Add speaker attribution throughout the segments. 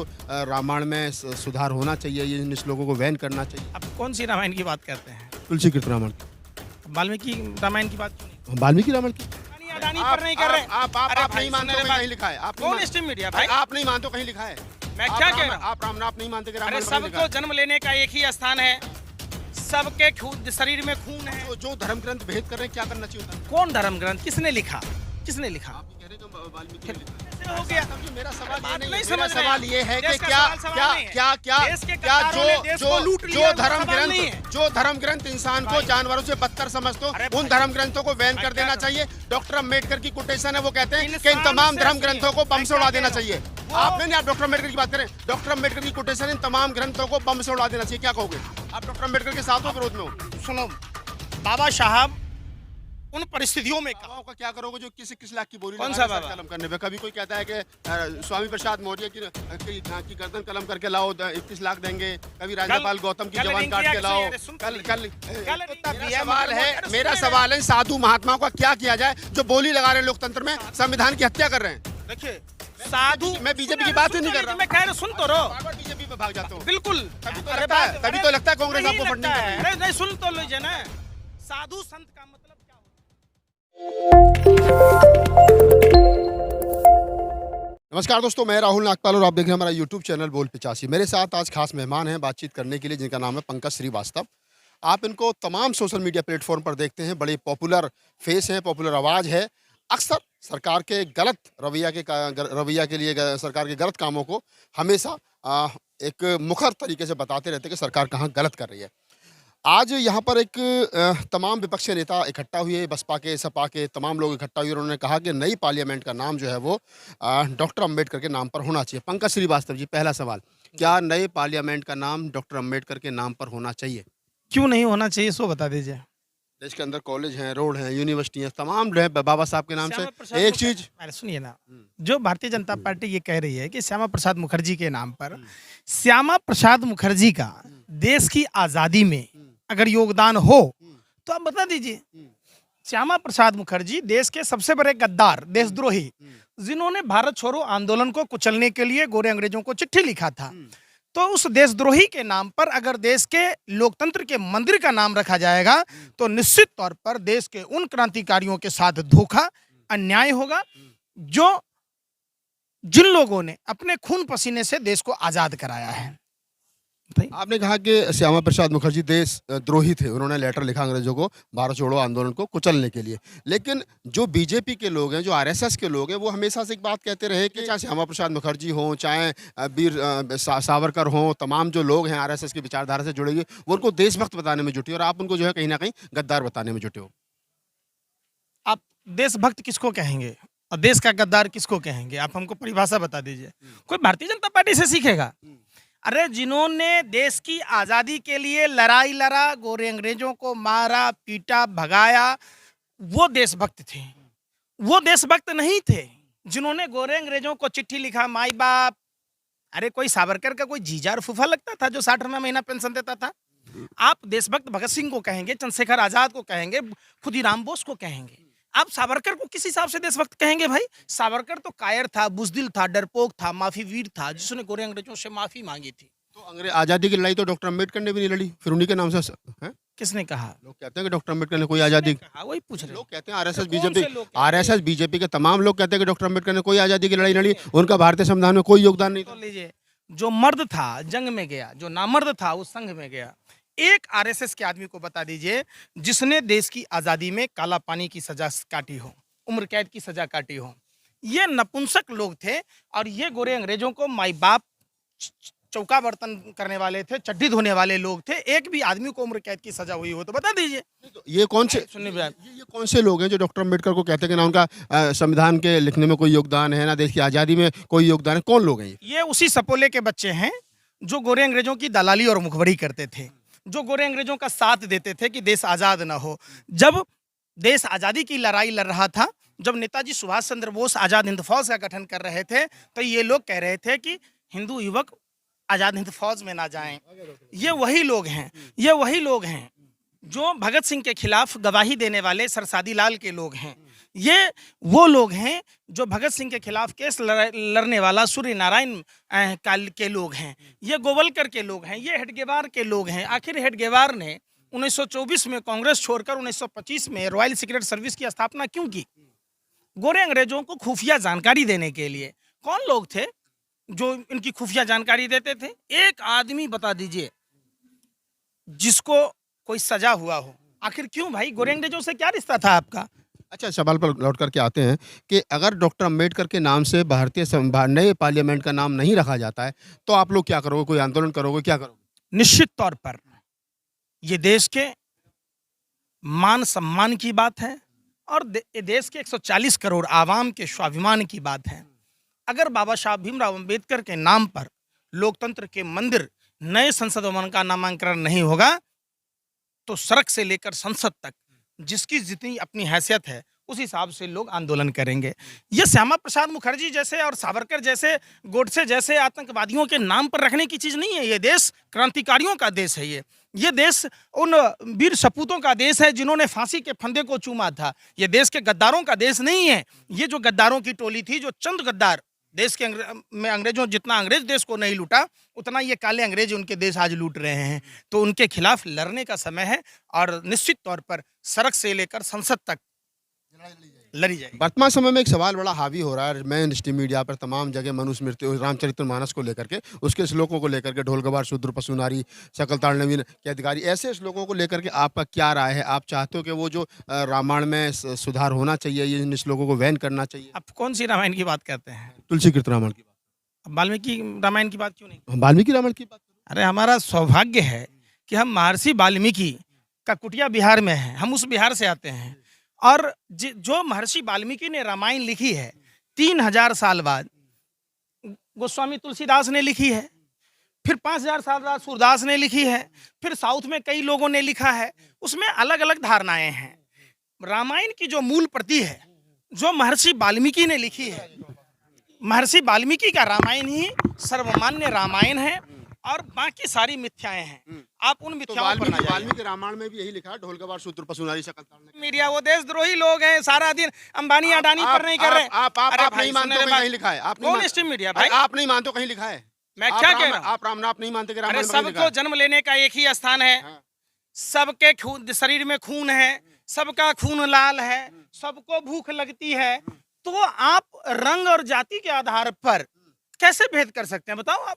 Speaker 1: तो रामायण में सुधार होना चाहिए, ये इन श्लोकों को बैन करना चाहिए।
Speaker 2: अब कौन सी रामायण की बात करते हैं?
Speaker 1: तुलसी कृत रामायण
Speaker 2: वाल्मीकि रामायण की बात क्यों नहीं?
Speaker 1: वाल्मीकि रामायण की
Speaker 2: अडानी पर नहीं कर रहे।
Speaker 1: आप
Speaker 2: भाई,
Speaker 1: नहीं मानते
Speaker 2: सुन
Speaker 1: हो,
Speaker 2: ले
Speaker 1: कहीं लिखा है? आप नहीं
Speaker 2: कौन
Speaker 1: मान-
Speaker 2: स्ट्रीम मीडिया भाई?
Speaker 1: आप नहीं मानते हो, कहीं लिखा है?
Speaker 2: मैं क्या कह रहा हूँ?
Speaker 1: आप नहीं मानते कि
Speaker 2: अरे
Speaker 1: रामायण में कहीं लिखा
Speaker 2: सबको
Speaker 1: है?
Speaker 2: जन्म लेने का एक ही स्थान है, सबके शरीर में खून है।
Speaker 1: जो धर्म ग्रंथ भेद कर रहे हैं, क्या करना चाहिए होता है?
Speaker 2: कौन धर्म ग्रंथ किसने लिखा? किसने लिखा?
Speaker 1: आप कह रहे हैं कि वाल्मीकि ने लिखा है।
Speaker 2: कैसे हो गया?
Speaker 1: समझिए, मेरा सवाल ये
Speaker 2: बात
Speaker 1: नहीं
Speaker 2: नहीं
Speaker 1: है।
Speaker 2: समझ
Speaker 1: मेरा
Speaker 2: रहे
Speaker 1: सवाल
Speaker 2: हैं।
Speaker 1: ये है कि
Speaker 2: देश का
Speaker 1: क्या
Speaker 2: सवाल
Speaker 1: क्या
Speaker 2: नहीं है।
Speaker 1: क्या क्या
Speaker 2: देश के
Speaker 1: क्या
Speaker 2: कट्टारों ने देश को लूट लिया, वो सवाल नहीं है।
Speaker 1: जो धर्म ग्रंथ इंसान को जानवरों से बदतर समझते हो,
Speaker 2: अरे
Speaker 1: उन
Speaker 2: भाई,
Speaker 1: धर्म ग्रंथों को बैन
Speaker 2: मैं
Speaker 1: कर
Speaker 2: क्या
Speaker 1: देना
Speaker 2: करूं?
Speaker 1: चाहिए। डॉक्टर अम्बेडकर की कोटेशन है, वो कहते हैं कि इन
Speaker 2: इंसान
Speaker 1: तमाम
Speaker 2: से
Speaker 1: धर्म
Speaker 2: सुनिए,
Speaker 1: ग्रंथों को बम
Speaker 2: मैं
Speaker 1: से उड़ा
Speaker 2: क्या
Speaker 1: देना
Speaker 2: कह रहा
Speaker 1: चाहिए।
Speaker 2: हूं?
Speaker 1: आपने नहीं, आप डॉक्टर अम्बेडकर की बात करें, डॉक्टर अम्बेडकर की कोटेशन इन तमाम ग्रंथों को बम से उड़ा देना चाहिए, क्या कहोगे? आप डॉक्टर अम्बेडकर के साथ हो, विरोध में हो?
Speaker 2: सुनो, बाबा साहब उन परिस्थितियों में
Speaker 1: बाबाओं का क्या करोगे जो किस लाख की बोली
Speaker 2: कौन
Speaker 1: लगा
Speaker 2: सा
Speaker 1: रहे हैं
Speaker 2: बाबा?
Speaker 1: कलम करने पे? कभी कोई कहता है कि स्वामी प्रसाद मौर्य की गर्दन कलम करके लाओ, 21 लाख देंगे। कभी राज्यपाल गौतम की
Speaker 2: कल
Speaker 1: जवान
Speaker 2: रिंग
Speaker 1: काट
Speaker 2: किया
Speaker 1: के
Speaker 2: किसी
Speaker 1: लाओ।
Speaker 2: ने, सुन
Speaker 1: कल
Speaker 2: तो
Speaker 1: कल
Speaker 2: कल रिंग
Speaker 1: मेरा
Speaker 2: किया,
Speaker 1: सवाल है,
Speaker 2: अरे
Speaker 1: मेरा
Speaker 2: सुनिए
Speaker 1: सवाल है, साधु महात्माओं का क्या किया जाए जो बोली लगा रहे हैं लोकतंत्र में, संविधान की हत्या कर रहे हैं?
Speaker 2: देखिए साधु,
Speaker 1: मैं बीजेपी की बात ही नहीं कर रहा।
Speaker 2: मैं कह रहा, सुन तो रहो।
Speaker 1: बार-बार बीजेपी पे भाग जाता हूँ।
Speaker 2: बिल्कुल
Speaker 1: तभी तो
Speaker 2: अरे
Speaker 1: लगता है,
Speaker 2: बात-
Speaker 1: तभी
Speaker 2: अरे
Speaker 1: तो लगता है कांग्रेस
Speaker 2: नहीं
Speaker 1: आपको फंडिंग
Speaker 2: लगता
Speaker 1: कर रही
Speaker 2: है।
Speaker 1: है।
Speaker 2: अरे नहीं, सुन तो लीजिए ना, साधु संत का मतलब क्या होता
Speaker 1: नमस्कार दोस्तों, मैं राहुल नागपाल और आप देख रहे हैं हमारा यूट्यूब चैनल बोल 85। मेरे साथ आज खास मेहमान हैं बातचीत करने के लिए, जिनका नाम है पंकज श्रीवास्तव। आप इनको तमाम सोशल मीडिया प्लेटफॉर्म पर देखते हैं, बड़े पॉपुलर फेस हैं, पॉपुलर आवाज़ है। अक्सर सरकार के गलत रवैया के लिए सरकार के गलत कामों को हमेशा एक मुखर तरीके से बताते रहते हैं कि सरकार कहाँ गलत कर रही है। आज यहाँ पर एक तमाम विपक्षी नेता इकट्ठा हुए, बसपा के, सपा के तमाम लोग इकट्ठा हुए। उन्होंने कहा कि नई पार्लियामेंट का नाम जो है वो डॉक्टर अम्बेडकर के नाम पर होना चाहिए। पंकज श्रीवास्तव जी, पहला सवाल, क्या नए पार्लियामेंट का नाम डॉक्टर अम्बेडकर के नाम पर होना चाहिए?
Speaker 2: क्यों नहीं होना चाहिए, सो बता दीजिए।
Speaker 1: देश के अंदर कॉलेज हैं, रोड हैं, यूनिवर्सिटी हैं, तमाम जो है बाबा साहब के नाम
Speaker 2: श्यामा
Speaker 1: से।
Speaker 2: प्रसाद
Speaker 1: एक
Speaker 2: मुखर्जी-
Speaker 1: चीज
Speaker 2: अरे सुनिए ना, जो भारतीय जनता पार्टी ये कह रही है कि श्यामा प्रसाद मुखर्जी के नाम पर, श्यामा प्रसाद मुखर्जी का देश की आजादी में अगर योगदान हो तो आप बता दीजिए। श्यामा प्रसाद मुखर्जी देश के सबसे बड़े गद्दार, देशद्रोही, जिन्होंने भारत छोड़ो आंदोलन को कुचलने के लिए गोरे अंग्रेजों को चिट्ठी लिखा था, तो उस देशद्रोही के नाम पर अगर देश के लोकतंत्र के मंदिर का नाम रखा जाएगा तो निश्चित तौर पर देश के उन क्रांतिकारियों के साथ धोखा, अन्याय होगा, जो जिन लोगों ने अपने खून पसीने से देश को आजाद कराया है।
Speaker 1: आपने कहा कि श्यामा प्रसाद मुखर्जी देश द्रोही थे, उन्होंने लेटर लिखा अंग्रेजों को भारत छोड़ो आंदोलन को कुचलने के लिए। लेकिन जो बीजेपी के लोग हैं, जो आरएसएस के लोग हैं, वो हमेशा से एक बात कहते रहे कि चाहे श्यामा प्रसाद मुखर्जी हों, चाहे सावरकर हों, तमाम जो लोग हैं आरएसएस की विचारधारा से जुड़े हुए, वो उनको देशभक्त बताने में जुटे, और आप उनको जो है कहीं ना कहीं गद्दार बताने में जुटे हो।
Speaker 2: आप देशभक्त किसको कहेंगे और देश का गद्दार किसको कहेंगे? आप हमको परिभाषा बता दीजिए। कोई भारतीय जनता पार्टी से सीखेगा? अरे जिन्होंने देश की आज़ादी के लिए लड़ाई लड़ा, गोरे अंग्रेजों को मारा, पीटा, भगाया, वो देशभक्त थे। वो देशभक्त नहीं थे जिन्होंने गोरे अंग्रेजों को चिट्ठी लिखा, माई बाप। अरे कोई सावरकर का कोई जीजा और फूफा लगता था जो 60 महीना पेंशन देता था? आप देशभक्त भगत सिंह को कहेंगे, चंद्रशेखर आजाद को कहेंगे, खुदीराम बोस को कहेंगे, आप सावरकर को किस हिसाब से देशभक्त कहेंगे भाई? सावरकर तो कायर था, बुजदिल था, डरपोक था, माफी वीर था, जिसने गोरे अंग्रेजों से माफी मांगी थी।
Speaker 1: तो अंग्रेज आज़ादी की लड़ाई तो डॉक्टर अम्बेडकर ने भी नहीं लड़ी, फिर उन्हीं के नाम से हैं?
Speaker 2: किसने कहा?
Speaker 1: लोग कहते हैं कि डॉक्टर अम्बेडकर ने कोई आज़ादी,
Speaker 2: कहा वही पूछ रहे
Speaker 1: लोग
Speaker 2: हैं।
Speaker 1: कहते हैं आरएसएस
Speaker 2: कौन से लोग कहते हैं?
Speaker 1: बीजेपी के तमाम लोग कहते हैं कि डॉक्टर अम्बेडकर ने कोई आज़ादी की लड़ाई लड़ी, उनका भारतीय संविधान में कोई योगदान नहीं
Speaker 2: तो
Speaker 1: था।
Speaker 2: लीजिए, जो मर्द था जंग में गया, जो नामर्द था उस संघ में गया। एक आरएसएस के आदमी को बता दीजिए जिसने देश की आजादी में काला पानी की सजा काटी हो, उम्र कैद की सजा काटी हो। ये नपुंसक लोग थे और ये गोरे अंग्रेजों को माई बाप चौका बर्तन करने वाले थे, चड्डी धोने वाले लोग थे। एक भी आदमी को उम्र कैद की सजा हुई हो तो बता दीजिए।
Speaker 1: तो ये कौन से
Speaker 2: सुनिए भैया,
Speaker 1: ये कौन से लोग हैं जो डॉक्टर अम्बेडकर को कहते हैं कि ना उनका संविधान के लिखने में कोई योगदान है, ना देश की आज़ादी में कोई योगदान है? कौन लोग हैं ये?
Speaker 2: ये उसी सपोले के बच्चे हैं जो गोरे अंग्रेजों की दलाली और मुखबरी करते थे, जो गोरे अंग्रेजों का साथ देते थे कि देश आज़ाद ना हो। जब देश आज़ादी की लड़ाई लड़ रहा था, जब नेताजी सुभाष चंद्र बोस आज़ाद हिंद फौज का गठन कर रहे थे, तो ये लोग कह रहे थे कि हिंदू युवक आज़ाद हिंद फौज में ना जाएं। ये वही लोग हैं जो भगत सिंह के खिलाफ गवाही देने वाले सरसादी लाल के लोग हैं। ये वो लोग हैं जो भगत सिंह के खिलाफ केस लड़ने वाला सूर्य नारायण काल के लोग हैं, ये गोवलकर के लोग हैं, ये हेडगेवार के लोग हैं। आखिर हेडगेवार ने 1924 में कांग्रेस छोड़कर 1925 में रॉयल सीक्रेट सर्विस की स्थापना क्यों की? गोरे अंग्रेजों को खुफिया जानकारी देने के लिए। कौन लोग थे जो इनकी खुफिया जानकारी देते थे? एक आदमी बता दीजिए जिसको कोई सजा हुआ हो। आखिर क्यों भाई, गोरे अंग्रेजों से क्या रिश्ता था आपका?
Speaker 1: अच्छा, सवाल पर लौट करके आते हैं कि अगर डॉक्टर अम्बेडकर के नाम से नए पार्लियामेंट का नाम नहीं रखा जाता है तो आप लोग क्या करोगे? कोई आंदोलन करोगे, क्या करोगे?
Speaker 2: निश्चित तौर पर ये देश के मान सम्मान की बात है और देश के 140 करोड़ आवाम के स्वाभिमान की बात है। अगर बाबा साहब भीमराव अंबेडकर के नाम पर लोकतंत्र के मंदिर नए संसद भवन का नामांकन नहीं होगा तो सड़क से लेकर संसद तक जिसकी जितनी अपनी हैसियत है उस हिसाब से लोग आंदोलन करेंगे। ये श्यामा प्रसाद मुखर्जी जैसे और सावरकर जैसे, गोडसे जैसे आतंकवादियों के नाम पर रखने की चीज नहीं है। ये देश क्रांतिकारियों का देश है। ये देश उन वीर सपूतों का देश है जिन्होंने फांसी के फंदे को चूमा था। ये देश के गद्दारों का देश नहीं है। ये जो गद्दारों की टोली थी, जो चंद गद्दार देश के में अंग्रेजों, जितना अंग्रेज देश को नहीं लूटा उतना ये काले अंग्रेज उनके देश आज लूट रहे हैं। तो उनके खिलाफ लड़ने का समय है और निश्चित तौर पर सड़क से लेकर संसद तक लड़ी जाएगी।
Speaker 1: वर्तमान समय में एक सवाल बड़ा हावी हो रहा है मेन स्ट्रीम मीडिया पर, तमाम जगह मनुस्मृति, रामचरितमानस को लेकर के, उसके श्लोकों को लेकर के, ढोल गवार शूद्र पशु नारी सकल ताड़ नवीन के अधिकारी, ऐसे श्लोकों को लेकर के आपका क्या राय है? आप चाहते हो कि वो जो रामायण में सुधार होना चाहिए, ये इन श्लोकों को बैन करना चाहिए?
Speaker 2: आप कौन सी रामायण की बात करते हैं?
Speaker 1: तुलसी कीर्त रामायण की बात।
Speaker 2: वाल्मीकि रामायण की बात क्यों नहीं?
Speaker 1: हम वाल्मीकि रामायण की बात।
Speaker 2: अरे हमारा सौभाग्य है कि हम महर्षि वाल्मीकि का कुटिया बिहार में है। हम उस बिहार से आते हैं और जो महर्षि वाल्मीकि ने रामायण लिखी है 3000 साल बाद गोस्वामी तुलसीदास ने लिखी है, फिर 5000 साल बाद सूरदास ने लिखी है, फिर साउथ में कई लोगों ने लिखा है। उसमें अलग अलग धारणाएं हैं। रामायण की जो मूल प्रति है, जो महर्षि वाल्मीकि ने लिखी है, महर्षि वाल्मीकि का रामायण ही सर्वमान्य रामायण है और बाकी सारी मिथ्याएं हैं। आप उन मिथ्याओं पर ना जाइए।
Speaker 1: वाल्मीकि रामायण में भी यही लिखा है, ढोल गवार शूद्र पशु नारी सकल ताड़ नवीन।
Speaker 2: मीडिया वो देशद्रोही लोग हैं, सारा दिन अंबानी अडानी पर नहीं कर रहे।
Speaker 1: आप नहीं मानते हो कहीं लिखा है? आप
Speaker 2: कौन स्ट्रीम मीडिया भाई?
Speaker 1: आप नहीं मानते हो कहीं लिखा है?
Speaker 2: मैं क्या कह रहा हूँ?
Speaker 1: आप नहीं मानते कि
Speaker 2: अरे
Speaker 1: रामायण में लिखा
Speaker 2: सबको
Speaker 1: है?
Speaker 2: जन्म लेने का एक ही स्थान है। सबके शरीर में खून है, सबका खून लाल है, सबको भूख लगती है। तो आप रंग और जाति के आधार पर कैसे भेद कर सकते हैं? बताओ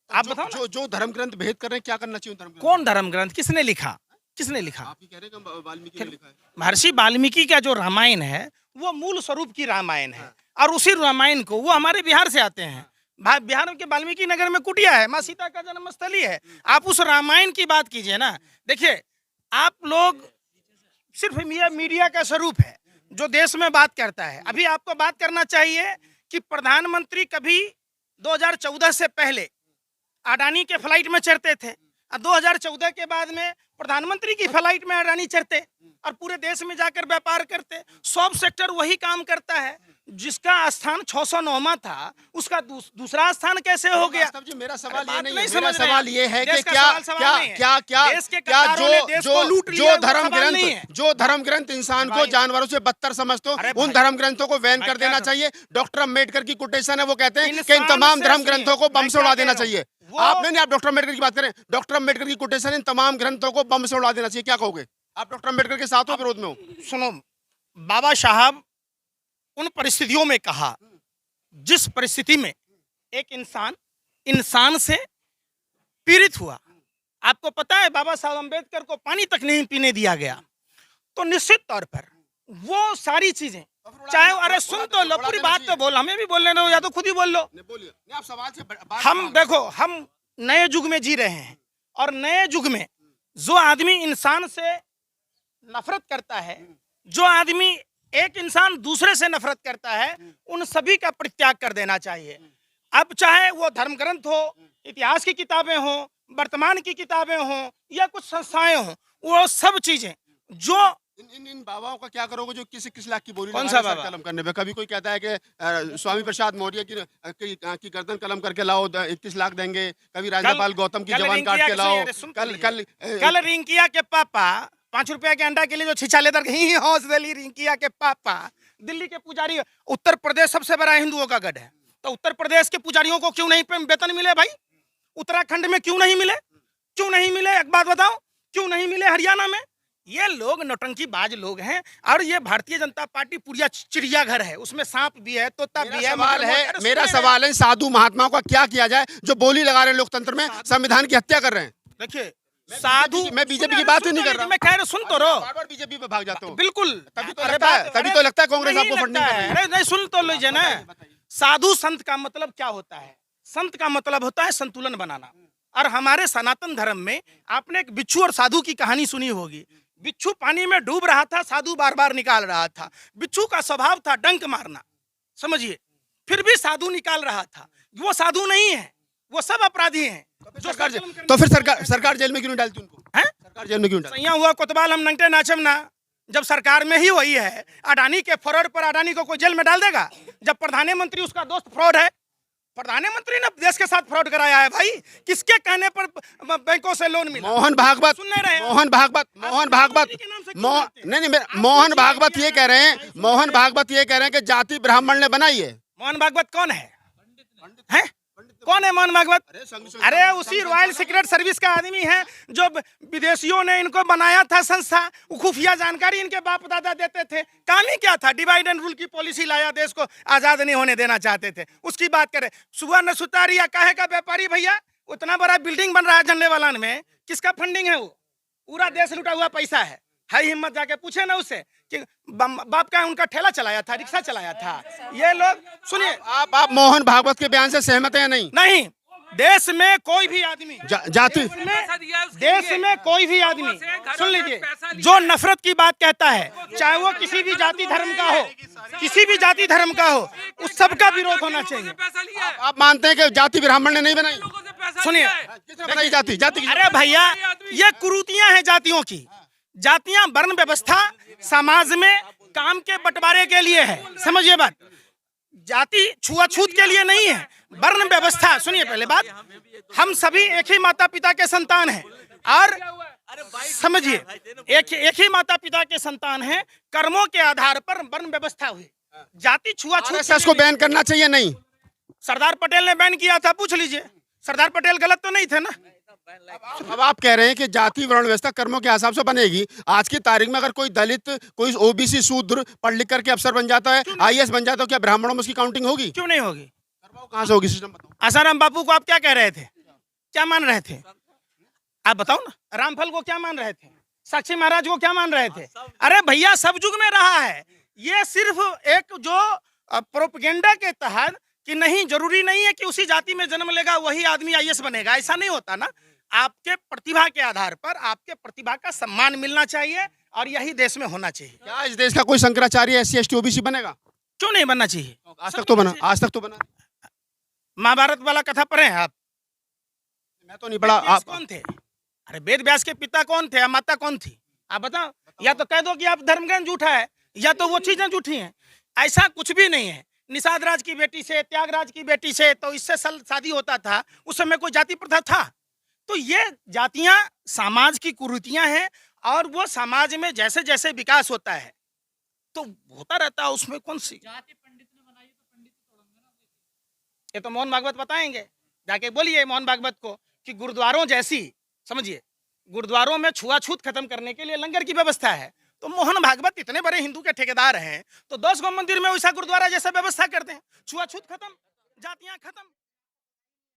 Speaker 2: आप बताओ ना।
Speaker 1: जो धर्म ग्रंथ भेद कर रहे हैं, क्या करना चाहिए धर्म ग्रंथ?
Speaker 2: कौन धर्म ग्रंथ? किसने लिखा? किसने लिखा?
Speaker 1: आप ही कह रहे हैं कि वाल्मीकि ने लिखा है।
Speaker 2: महर्षि वाल्मीकि का जो रामायण है वो मूल स्वरूप की रामायण है और उसी रामायण को, वो हमारे बिहार से आते हैं। बिहार के वाल्मीकि नगर में कुटिया है, माँ सीता का जन्मस्थली है। आप उस रामायण की बात कीजिए ना। देखिए, आप लोग सिर्फ ये मीडिया का स्वरूप है जो देश में बात करता है। अभी आपको बात करना चाहिए कि प्रधानमंत्री कभी 2014 से पहले अडानी के फ्लाइट में चढ़ते थे और 2014 के बाद में प्रधानमंत्री की फ्लाइट में अडानी चढ़ते और पूरे देश में जाकर व्यापार करते। सब सेक्टर वही काम करता है। जिसका स्थान 609वां था उसका दूसरा स्थान कैसे हो गया?
Speaker 1: जी, मेरा सवाल ये नहीं है।
Speaker 2: समझ
Speaker 1: मेरा
Speaker 2: रहे
Speaker 1: सवाल
Speaker 2: हैं।
Speaker 1: ये है कि
Speaker 2: देश का
Speaker 1: क्या
Speaker 2: सवाल सवाल नहीं है। देश के गद्दारों ने देश को लूट लिया, वो सवाल नहीं है।
Speaker 1: जो धर्म ग्रंथ इंसान को जानवरों से बदतर समझते हो, उन धर्म ग्रंथों को बैन कर देना चाहिए। डॉक्टर अम्बेडकर की कोटेशन है, वो कहते हैं कि इन तमाम धर्म ग्रंथों को बम से उड़ा देना चाहिए। आपने नहीं, आप डॉक्टर अम्बेडकर की बात करें। डॉक्टर अम्बेडकर की कोटेशन, इन तमाम ग्रंथों को बम से उड़ा देना चाहिए। क्या कहोगे? आप डॉक्टर अम्बेडकर के साथ हो, विरोध में हो?
Speaker 2: सुनो, बाबा साहब उन परिस्थितियों में कहा जिस परिस्थिति में एक इंसान से पीड़ित हुआ। आपको पता है बाबा साहब अम्बेडकर को पानी तक नहीं पीने दिया गया। तो निश्चित तौर पर वो सारी चीजें, चाहे, अरे सुन तो लो, पूरी बात तो बोल, हमें भी बोलने दो या तो खुद ही बोल लो।
Speaker 1: आप सवाल से
Speaker 2: हम देखो, हम नए युग में जी रहे हैं और नए युग में जो आदमी इंसान से नफरत करता है, जो आदमी एक इंसान दूसरे से नफरत करता है, उन सभी का परित्याग कर देना चाहिए। अब चाहे वो धर्म ग्रंथ हो, इतिहास की किताबें हो, वर्तमान की किताबें हो या कुछ संस्थाएं हो, वो सब चीजें जो
Speaker 1: इन बाबाओं का क्या करोगे जो किस लाख की बोली
Speaker 2: कौन सा बाबा?
Speaker 1: कलम करने पे? कभी कोई कहता है कि स्वामी प्रसाद मौर्य की गर्दन कलम करके लाओ, 21 लाख देंगे। कभी राज्यपाल गौतम की जवान काट के लाओ।
Speaker 2: कल रिंकिया के पापा ₹5 के अंडा के लिए जो छिछा लेकर ही हौस दली रिंकिया के पापा दिल्ली के पुजारी। उत्तर प्रदेश सबसे बड़ा हिंदुओं का गढ़ है, तो उत्तर प्रदेश के पुजारियों को क्यों नहीं वेतन मिले भाई? उत्तराखंड में क्यों नहीं मिले? क्यों नहीं मिले? एक बात बताओ, क्यों नहीं मिले हरियाणा में? ये लोग नौटंकीबाज लोग हैं। और ये भारतीय जनता पार्टी पूरा चिड़ियाघर है, उसमें सांप भी है, तोता भी है।
Speaker 1: मेरा सवाल है, साधु महात्माओं का क्या किया जाए जो बोली लगा रहे हैं लोकतंत्र में, संविधान की हत्या कर रहे हैं?
Speaker 2: देखिए साधु,
Speaker 1: मैं बीजेपी की बात ही नहीं कर रहा,
Speaker 2: मैं कह रहा, सुन तो रहो।
Speaker 1: बार बीजेपी पे भाग जाते हो।
Speaker 2: बिल्कुल,
Speaker 1: तभी तो लगता है कांग्रेस आपको फंडिंग कर रही है।
Speaker 2: अरे नहीं, सुन तो लीजिए ना। साधु संत का मतलब क्या होता है? संत का मतलब होता है संतुलन बनाना। और हमारे सनातन धर्म में आपने एक बिच्छू और साधु की कहानी सुनी होगी। बिच्छू पानी में डूब रहा था, साधु बार बार निकाल रहा था। बिच्छू का स्वभाव था डंक मारना, समझिए, फिर भी साधु निकाल रहा था। वो साधु नहीं है, वो सब अपराधी हैं।
Speaker 1: तो फिर सरकार जेल में क्यों नहीं डालती उनको?
Speaker 2: हैं?
Speaker 1: सरकार जेल में क्यों डालती?
Speaker 2: सैया हुआ कोतवाल, हम नंगटे नाचम ना। जब सरकार में ही वही है, अडानी के फ्रॉड पर अडानी को कोई जेल में डाल देगा? जब प्रधानमंत्री उसका दोस्त फ्रॉड है, प्रधानमंत्री ने देश के साथ फ्रॉड कराया है भाई। किसके कहने पर बैंकों से लोन मिला?
Speaker 1: मोहन भागवत,
Speaker 2: सुनने रहे हैं?
Speaker 1: मोहन भागवत नहीं, मोहन भागवत ये कह रहे हैं, मोहन भागवत ये कह रहे हैं कि जाति ब्राह्मण ने बनाई है।
Speaker 2: मोहन भागवत कौन है? हैं? कौन है मोहन भागवत? अरे उसी रॉयल सीक्रेट सर्विस का आदमी है जो विदेशियों ने इनको बनाया था संस्था। खुफिया जानकारी इनके बाप दादा देते थे। काम ही क्या था? डिवाइड एंड रूल की पॉलिसी लाया, देश को आजाद नहीं होने देना चाहते थे। उसकी बात करें। सुबह न सुतारिया काहे का व्यापारी भैया, उतना बड़ा बिल्डिंग बन रहा है झंडेवालान में, किसका फंडिंग है? वो पूरा देश लुटा हुआ पैसा है। हिम्मत जाके पूछे ना उससे कि बाप का उनका ठेला चलाया था, रिक्शा चलाया था। ये लोग सुनिए,
Speaker 1: आप मोहन भागवत के बयान से सहमत हैं? नहीं,
Speaker 2: देश में कोई भी आदमी
Speaker 1: जाति
Speaker 2: देश में कोई भी आदमी सुन लीजिए, जो नफरत की बात कहता है, चाहे वो किसी भी जाति धर्म का हो, किसी भी जाति धर्म का हो, उस सबका विरोध होना चाहिए।
Speaker 1: आप मानते हैं कि जाति ब्राह्मण ने नहीं बनाई?
Speaker 2: सुनिए,
Speaker 1: किसने बनाई जाति?
Speaker 2: अरे भैया, ये कुरीतियां हैं जातियों की। जातियां वर्ण व्यवस्था समाज में काम के बंटवारे के लिए है, समझिए बात। जाति छुआछूत के लिए नहीं है, वर्ण व्यवस्था। सुनिए पहले बात, हम सभी एक ही माता पिता के संतान हैं। और समझिए, एक ही माता पिता के संतान हैं। कर्मों के आधार पर वर्ण व्यवस्था हुई। जाति छुआछूत
Speaker 1: को बैन करना चाहिए? नहीं,
Speaker 2: सरदार पटेल ने बैन किया था, पूछ लीजिए। सरदार पटेल गलत तो नहीं थे ना?
Speaker 1: अब आप कह रहे हैं कि जाति वर्ण व्यवस्था कर्मों के हिसाब से बनेगी। आज की तारीख में अगर कोई दलित, कोई ओबीसी शूद्र पढ़ लिख करके अफसर बन जाता है, आईएएस बन जाता है, क्या ब्राह्मणों में उसकी काउंटिंग होगी?
Speaker 2: क्यों नहीं होगी?
Speaker 1: कहाँ से होगी? सिस्टम बताओ।
Speaker 2: आसाराम बापू को आप क्या कह रहे थे? क्या मान रहे थे? आप बताओ ना। रामफल को क्या मान रहे थे? साक्षी महाराज को क्या मान रहे थे? अरे भैया, सब युग में रहा है। ये सिर्फ एक जो प्रोपेगेंडा के तहत कि नहीं, जरूरी नहीं है कि उसी जाति में जन्म लेगा वही आदमी आईएएस बनेगा, ऐसा नहीं होता ना। आपके प्रतिभा के आधार पर आपके प्रतिभा का सम्मान मिलना चाहिए, और यही देश में होना चाहिए।
Speaker 1: क्या इस देश का कोई शंकराचार्य SC ST OBC बनेगा?
Speaker 2: क्यों नहीं बनना चाहिए?
Speaker 1: आज तक तो बना।
Speaker 2: महाभारत वाला कथा पढ़े हैं आप?
Speaker 1: मैं तो नहीं पढ़ा। आप
Speaker 2: कौन थे? अरे वेद व्यास के पिता कौन थे, माता कौन थी? आप बताओ। या तो कह दो कि आप धर्मग्रंथ झूठा है, या तो वो चीजें झूठी हैं। ऐसा कुछ भी नहीं है। निषाद राज की बेटी से, त्यागराज की बेटी से तो इससे शादी होता था। उस समय कोई जाति प्रथा था? तो ये जातियां समाज की कुरीतियां हैं, और वो समाज में जैसे जैसे विकास होता है तो होता रहता है। उसमें कौन सी जाति पंडित ने बनाई? तो पंडित तोड़ेंगे ना। ये तो मोहन भागवत बताएंगे। जाके बोलिए मोहन भागवत को कि गुरुद्वारों जैसी, समझिए, गुरुद्वारों में छुआछूत खत्म करने के लिए लंगर की व्यवस्था है। तो मोहन भागवत इतने बड़े हिंदू के ठेकेदार हैं, तो 10 गो मंदिर में वैसा गुरुद्वारा जैसा व्यवस्था करते हैं। छुआछूत खत्म, जातियां खत्म।